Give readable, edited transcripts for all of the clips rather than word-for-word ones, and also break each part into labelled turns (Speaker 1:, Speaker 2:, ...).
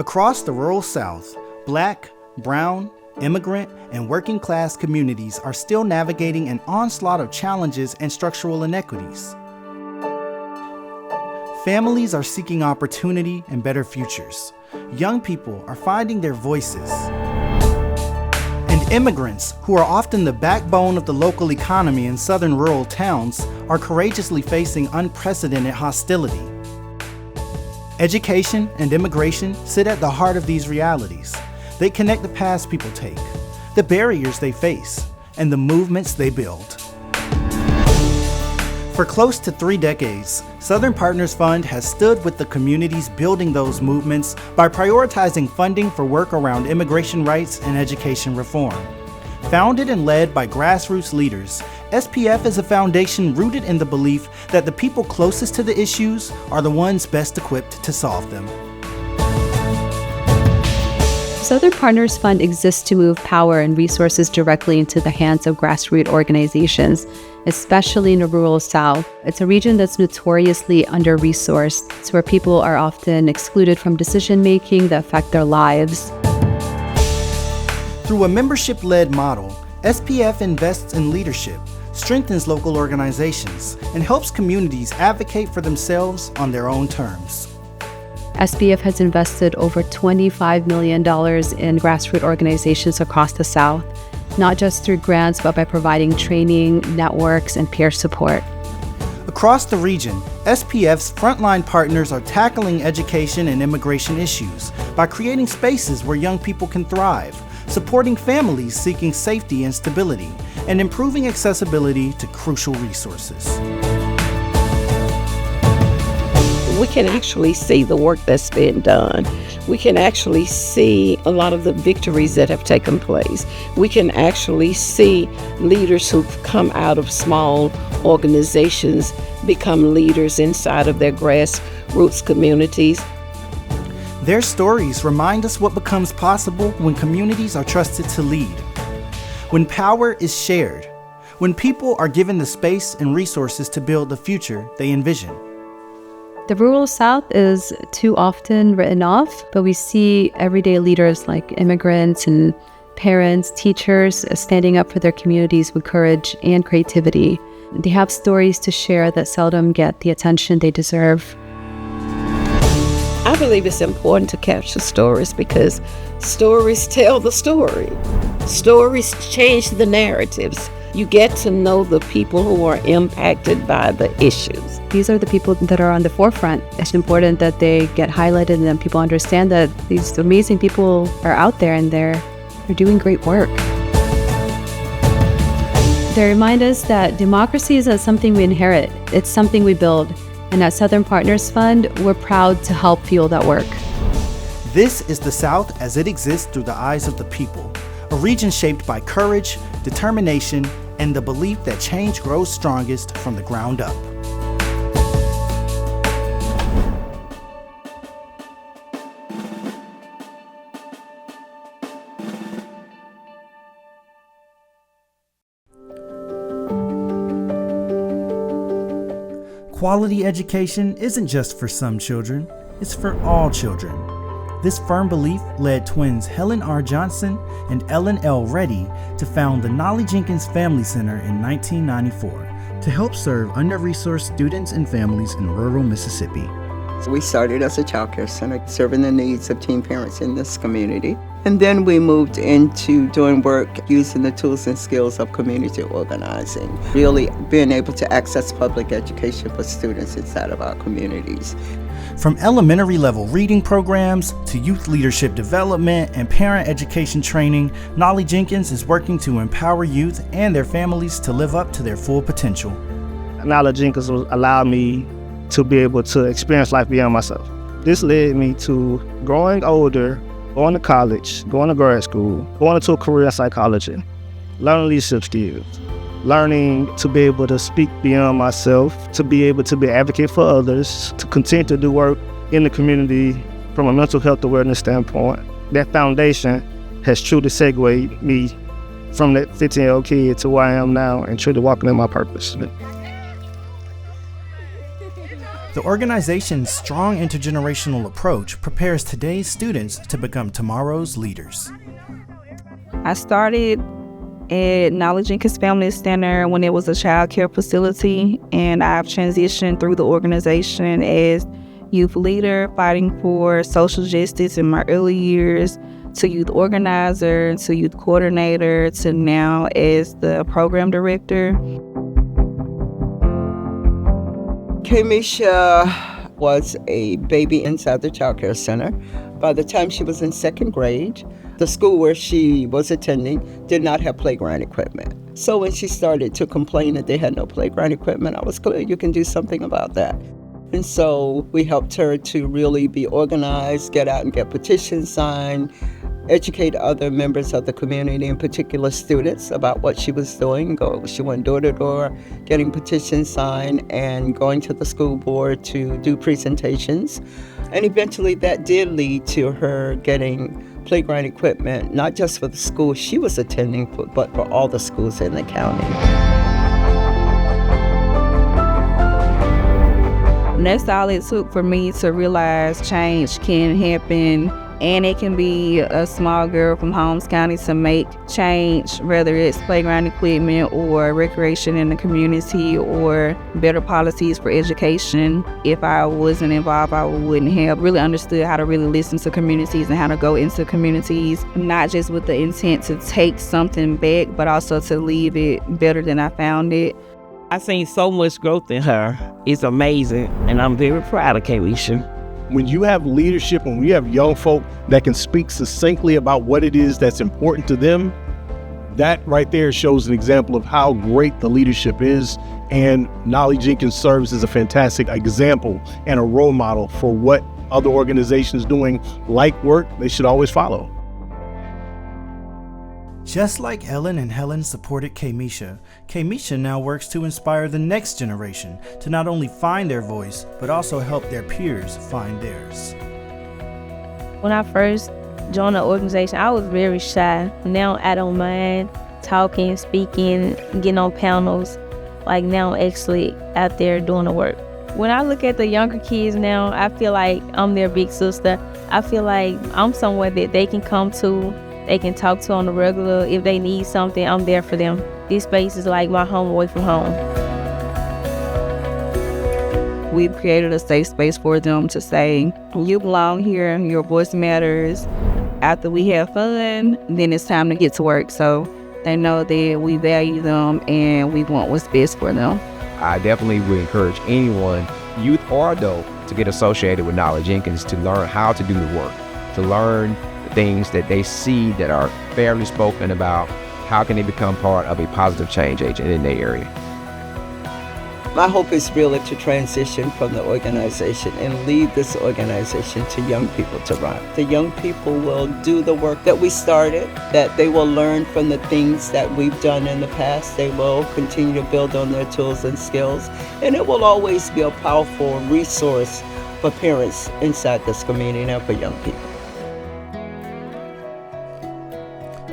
Speaker 1: Across the rural South, Black, brown, immigrant, and working class communities are still navigating an onslaught of challenges and structural inequities. Families are seeking opportunity and better futures. Young people are finding their voices. And immigrants, who are often the backbone of the local economy in southern rural towns, are courageously facing unprecedented hostility. Education and immigration sit at the heart of these realities. They connect the paths people take, the barriers they face, and the movements they build. For close to 3 decades, Southern Partners Fund has stood with the communities building those movements by prioritizing funding for work around immigration rights and education reform. Founded and led by grassroots leaders, SPF is a foundation rooted in the belief that the people closest to the issues are the ones best equipped to solve them.
Speaker 2: Southern Partners Fund exists to move power and resources directly into the hands of grassroots organizations, especially in the rural South. It's a region that's notoriously under-resourced. It's where people are often excluded from decision-making that affect their lives.
Speaker 1: Through a membership-led model, SPF invests in leadership, strengthens local organizations, and helps communities advocate for themselves on their own terms.
Speaker 2: SPF has invested over $25 million in grassroots organizations across the South, not just through grants, but by providing training, networks, and peer support.
Speaker 1: Across the region, SPF's frontline partners are tackling education and immigration issues by creating spaces where young people can thrive, supporting families seeking safety and stability, and improving accessibility to crucial resources.
Speaker 3: We can actually see the work that's been done. We can actually see a lot of the victories that have taken place. We can actually see leaders who've come out of small organizations become leaders inside of their grassroots communities.
Speaker 1: Their stories remind us what becomes possible when communities are trusted to lead, when power is shared, when people are given the space and resources to build the future they envision.
Speaker 2: The rural South is too often written off, but we see everyday leaders like immigrants and parents, teachers standing up for their communities with courage and creativity. They have stories to share that seldom get the attention they deserve.
Speaker 3: I believe it's important to capture stories because stories tell the story. Stories change the narratives. You get to know the people who are impacted by the issues.
Speaker 2: These are the people that are on the forefront. It's important that they get highlighted and that people understand that these amazing people are out there and they're doing great work. They remind us that democracy isn't something we inherit, it's something we build. And at Southern Partners Fund, we're proud to help fuel that work.
Speaker 1: This is the South as it exists through the eyes of the people, a region shaped by courage, determination, and the belief that change grows strongest from the ground up. Quality education isn't just for some children, it's for all children. This firm belief led twins Helen R. Johnson and Ellen L. Reddy to found the Nollie Jenkins Family Center in 1994 to help serve under-resourced students and families in rural Mississippi.
Speaker 4: We started as a child care center, serving the needs of teen parents in this community. And then we moved into doing work using the tools and skills of community organizing, really being able to access public education for students inside of our communities.
Speaker 1: From elementary level reading programs to youth leadership development and parent education training, Nollie Jenkins is working to empower youth and their families to live up to their full potential.
Speaker 5: Nollie Jenkins allowed me to be able to experience life beyond myself. This led me to growing older, going to college, going to grad school, going into a career in psychology, learning leadership skills, learning to be able to speak beyond myself, to be able to be an advocate for others, to continue to do work in the community from a mental health awareness standpoint. That foundation has truly segued me from that 15-year-old kid to where I am now and truly walking in my purpose.
Speaker 1: The organization's strong intergenerational approach prepares today's students to become tomorrow's leaders.
Speaker 6: I started at Nollie Jenkins Family Center when it was a child care facility, and I've transitioned through the organization as youth leader, fighting for social justice in my early years, to youth organizer, to youth coordinator, to now as the program director.
Speaker 4: Kamisha was a baby inside the child care center. By the time she was in second grade, the school where she was attending did not have playground equipment. So when she started to complain that they had no playground equipment, I was clear you can do something about that. And so we helped her to really be organized, get out and get petitions signed, educate other members of the community, in particular students, about what she was doing. She went door to door, getting petitions signed and going to the school board to do presentations. And eventually that did lead to her getting playground equipment, not just for the school she was attending, but for all the schools in the county.
Speaker 6: And that's all it took for me to realize change can happen, and it can be a small girl from Holmes County to make change, whether it's playground equipment or recreation in the community or better policies for education. If I wasn't involved, I wouldn't have really understood how to really listen to communities and how to go into communities, not just with the intent to take something back, but also to leave it better than I found it.
Speaker 7: I've seen so much growth in her. It's amazing, and I'm very proud of Kamisha.
Speaker 8: When you have leadership and when you have young folk that can speak succinctly about what it is that's important to them, that right there shows an example of how great the leadership is. And Nollie Jenkins serves as a fantastic example and a role model for what other organizations doing like work they should always follow.
Speaker 1: Just like Ellen and Helen supported Kamisha, Kamisha now works to inspire the next generation to not only find their voice, but also help their peers find theirs.
Speaker 9: When I first joined the organization, I was very shy. Now I don't mind talking, speaking, getting on panels. Like now I'm actually out there doing the work. When I look at the younger kids now, I feel like I'm their big sister. I feel like I'm somewhere that they can come to, they can talk to on the regular. If they need something, I'm there for them. This space is like my home away from home.
Speaker 6: We've created a safe space for them to say, you belong here, your voice matters. After we have fun, then it's time to get to work. So they know that we value them and we want what's best for them.
Speaker 10: I definitely would encourage anyone, youth or adult, to get associated with Nollie Jenkins to learn how to do the work, to learn things that they see that are fairly spoken about. How can they become part of a positive change agent in their area?
Speaker 4: My hope is really to transition from the organization and lead this organization to young people to run. The young people will do the work that we started, that they will learn from the things that we've done in the past. They will continue to build on their tools and skills, and it will always be a powerful resource for parents inside this community and for young people.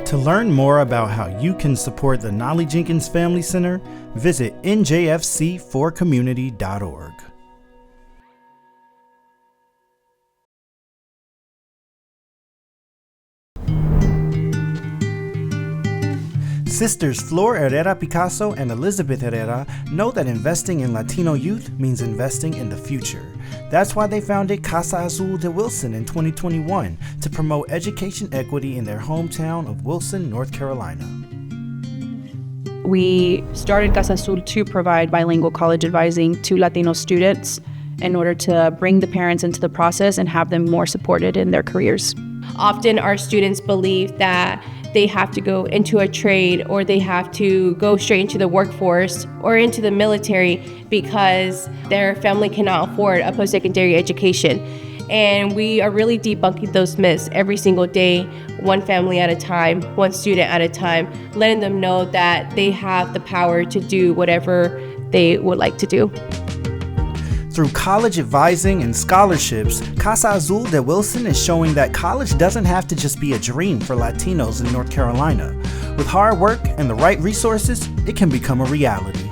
Speaker 1: To learn more about how you can support the Nollie Jenkins Family Center, visit njfc4community.org. Sisters Flor Herrera Picasso and Elizabeth Herrera know that investing in Latino youth means investing in the future. That's why they founded Casa Azul de Wilson in 2021 to promote education equity in their hometown of Wilson, North Carolina.
Speaker 11: We started Casa Azul to provide bilingual college advising to Latino students in order to bring the parents into the process and have them more supported in their careers.
Speaker 12: Often our students believe that they have to go into a trade or they have to go straight into the workforce or into the military because their family cannot afford a post-secondary education. And we are really debunking those myths every single day, one family at a time, one student at a time, letting them know that they have the power to do whatever they would like to do.
Speaker 1: Through college advising and scholarships, Casa Azul de Wilson is showing that college doesn't have to just be a dream for Latinos in North Carolina. With hard work and the right resources, it can become a reality.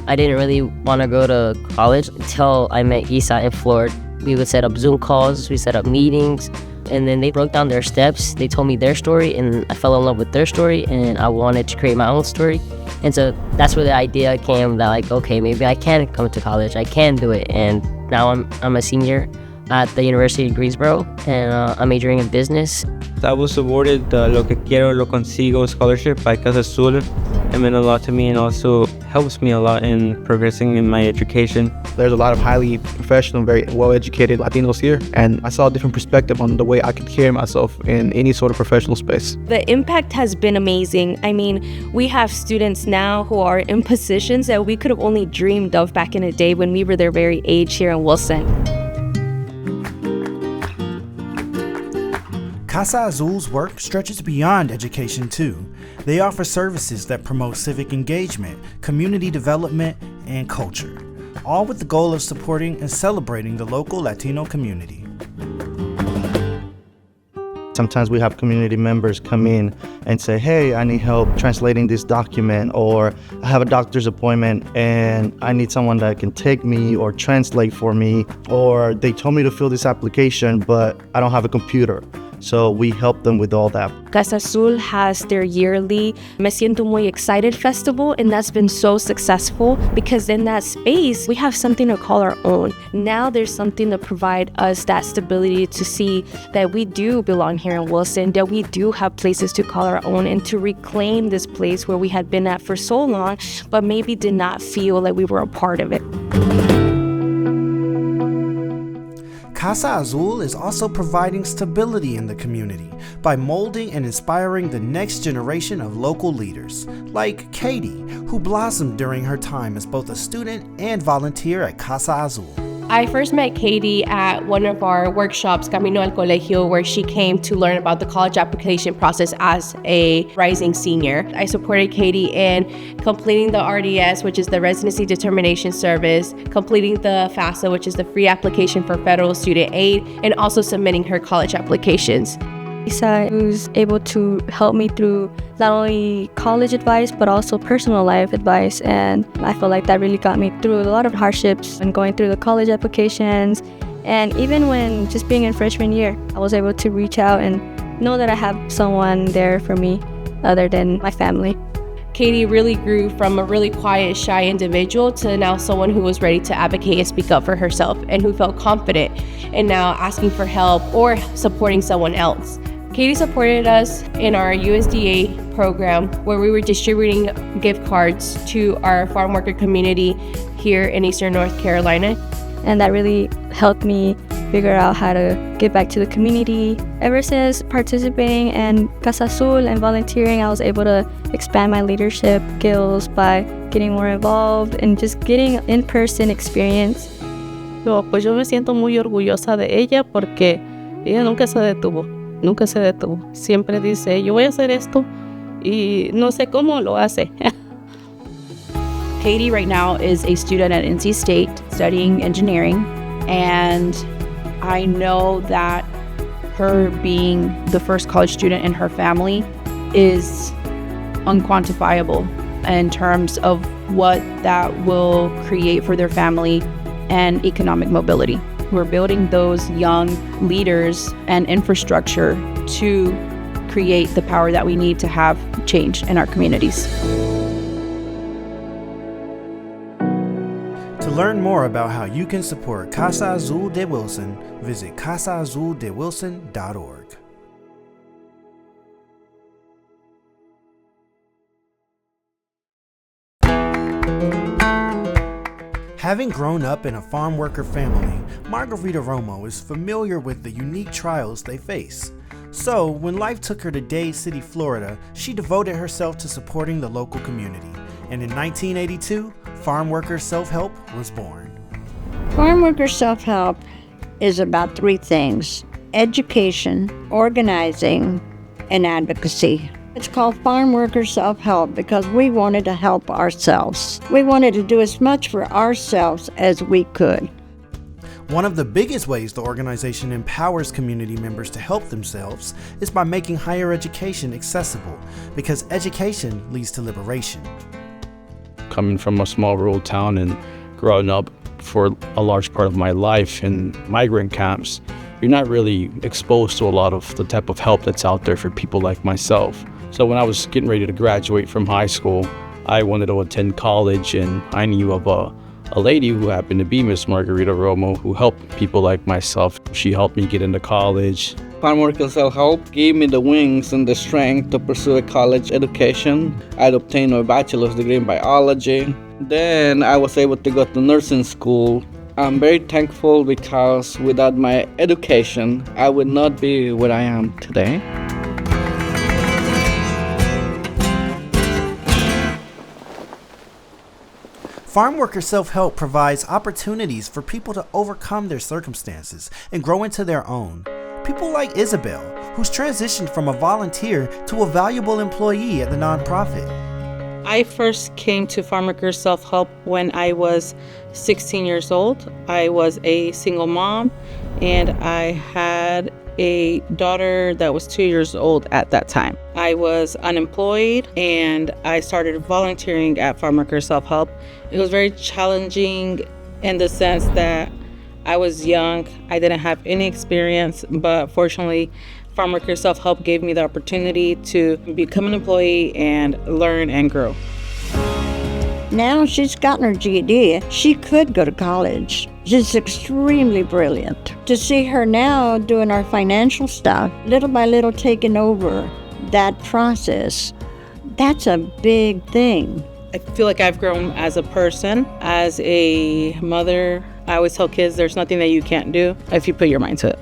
Speaker 13: I didn't really want to go to college until I met Isa in Florida. We would set up Zoom calls, we set up meetings, and then they broke down their steps. They told me their story, and I fell in love with their story, and I wanted to create my own story. And so that's where the idea came that, like, okay, maybe I can come to college, I can do it. And now I'm a senior at the University of Greensboro, and I'm majoring in business.
Speaker 14: I was awarded the Lo Que Quiero Lo Consigo scholarship by Casa Azul. It meant a lot to me and also helps me a lot in progressing in my education.
Speaker 15: There's a lot of highly professional, very well-educated Latinos here, and I saw a different perspective on the way I could carry myself in any sort of professional space.
Speaker 16: The impact has been amazing. I mean, we have students now who are in positions that we could have only dreamed of back in the day when we were their very age here in Wilson.
Speaker 1: Casa Azul's work stretches beyond education too. They offer services that promote civic engagement, community development, and culture, all with the goal of supporting and celebrating the local Latino community.
Speaker 5: Sometimes we have community members come in and say, hey, I need help translating this document, or I have a doctor's appointment and I need someone that can take me or translate for me, or they told me to fill this application, but I don't have a computer. So we help them with all that.
Speaker 16: Casa Azul has their yearly Me Siento Muy Excited festival, and that's been so successful because in that space, we have something to call our own. Now there's something to provide us that stability to see that we do belong here in Wilson, that we do have places to call our own, and to reclaim this place where we had been at for so long, but maybe did not feel like we were a part of it.
Speaker 1: Casa Azul is also providing stability in the community by molding and inspiring the next generation of local leaders, like Katie, who blossomed during her time as both a student and volunteer at Casa Azul.
Speaker 12: I first met Katie at one of our workshops, Camino al Colegio, where she came to learn about the college application process as a rising senior. I supported Katie in completing the RDS, which is the Residency Determination Service, completing the FAFSA, which is the Free Application for Federal Student Aid, and also submitting her college applications.
Speaker 9: Isa was able to help me through not only college advice, but also personal life advice. And I feel like that really got me through a lot of hardships and going through the college applications. And even when just being in freshman year, I was able to reach out and know that I have someone there for me other than my family.
Speaker 12: Katie really grew from a really quiet, shy individual to now someone who was ready to advocate and speak up for herself and who felt confident in now asking for help or supporting someone else. Katie supported us in our USDA program where we were distributing gift cards to our farm worker community here in Eastern North Carolina.
Speaker 9: And that really helped me figure out how to give back to the community. Ever since participating in Casa Azul and volunteering, I was able to expand my leadership skills by getting more involved and just getting in-person experience.
Speaker 17: Pues yo me siento muy orgullosa de ella porque ella nunca se detuvo. Siempre dice, yo voy a hacer esto y no sé cómo lo hace.
Speaker 11: Katie right now is a student at NC State studying engineering, and I know that her being the first college student in her family is unquantifiable in terms of what that will create for their family and economic mobility. We're building those young leaders and infrastructure to create the power that we need to have change in our communities.
Speaker 1: To learn more about how you can support Casa Azul de Wilson, visit casaazuldewilson.org. Having grown up in a farm worker family, Margarita Romo is familiar with the unique trials they face. So, when life took her to Dade City, Florida, she devoted herself to supporting the local community. And in 1982, Farmworkers Self-Help was born.
Speaker 18: Farmworkers Self-Help is about three things: education, organizing, and advocacy. It's called Farmworkers Self-Help because we wanted to help ourselves. We wanted to do as much for ourselves as we could.
Speaker 1: One of the biggest ways the organization empowers community members to help themselves is by making higher education accessible, because education leads to liberation.
Speaker 19: coming from a small rural town and growing up for a large part of my life in migrant camps, you're not really exposed to a lot of the type of help that's out there for people like myself. So when I was getting ready to graduate from high school, I wanted to attend college, and I knew of a lady who happened to be Miss Margarita Romo, who helped people like myself. She helped me get into college.
Speaker 20: Farmworkers Self-Help gave me the wings and the strength to pursue a college education. I'd obtained my bachelor's degree in biology. Then I was able to go to nursing school. I'm very thankful because without my education, I would not be where I am today.
Speaker 1: Farmworkers Self-Help provides opportunities for people to overcome their circumstances and grow into their own. People like Isabel, who's transitioned from a volunteer to a valuable employee at the nonprofit.
Speaker 17: I first came to Farmworkers Self-Help when I was 16 years old. I was a single mom, and I had a daughter that was 2 years old at that time. I was unemployed, and I started volunteering at Farmworkers Self-Help. It was very challenging in the sense that I was young, I didn't have any experience, but fortunately, Farmworkers Self-Help gave me the opportunity to become an employee and learn and grow.
Speaker 18: Now she's gotten her GED. She could go to college. She's extremely brilliant. To see her now doing our financial stuff, little by little taking over that process, that's a big thing.
Speaker 17: I feel like I've grown as a person, as a mother. I always tell kids there's nothing that you can't do if you put your mind to it.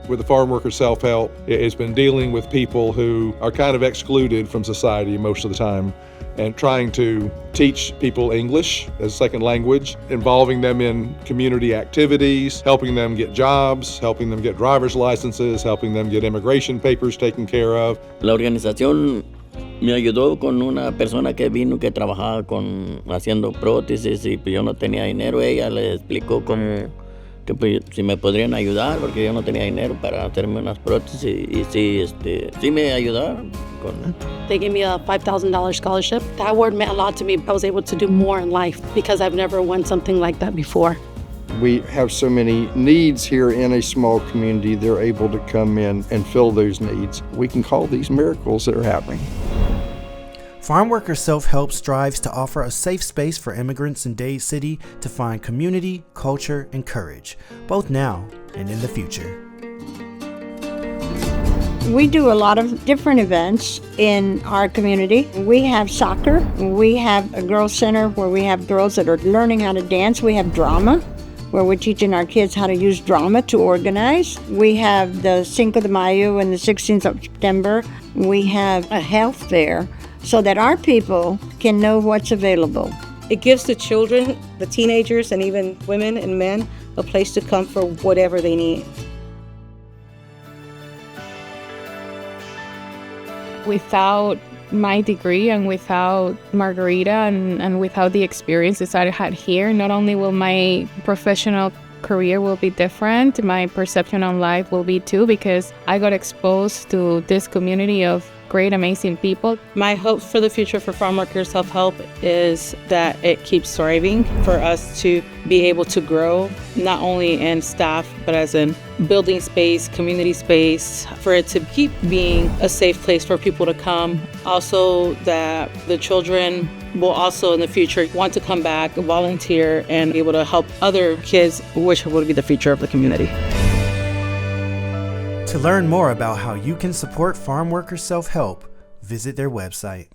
Speaker 21: With the Farmworkers Self-Help, it's been dealing with people who are kind of excluded from society most of the time, and trying to teach people English as a second language, involving them in community activities, helping them get jobs, helping them get driver's licenses, helping them get immigration papers taken care of.
Speaker 22: La organización me ayudó con una persona que vino que trabajaba haciendo prótesis, y pues yo no tenía dinero. Ella le explicó cómo que pues, si me podrían ayudar porque yo no tenía dinero para hacerme unas prótesis, y sí me ayudaron con
Speaker 11: They gave me a $5,000 scholarship. That award meant a lot to me. I was able to do more in life because I've never won something like that before.
Speaker 23: We have so many needs here in a small community. They're able to come in and fill those needs. We can call these miracles that are happening.
Speaker 1: Farmworkers Self-Help strives to offer a safe space for immigrants in Dade City to find community, culture, and courage, both now and in the future.
Speaker 18: We do a lot of different events in our community. We have soccer. We have a girls' center where we have girls that are learning how to dance. We have drama, where we're teaching our kids how to use drama to organize. We have the Cinco de Mayo and the 16th of September. We have a health fair so that our people can know what's available.
Speaker 24: It gives the children, the teenagers, and even women and men a place to come for whatever they need.
Speaker 6: Without my degree and without Margarita and without the experiences I had here, not only will my professional career will be different, my perception on life will be too, because I got exposed to this community of great, amazing people.
Speaker 17: My hope for the future for Farmworkers Self-Help is that it keeps thriving, for us to be able to grow, not only in staff, but as in building space, community space, for it to keep being a safe place for people to come. Also that the children will also in the future want to come back, volunteer, and be able to help other kids, which will be the future of the community.
Speaker 1: To learn more about how you can support Farmworkers Self-Help, visit their website.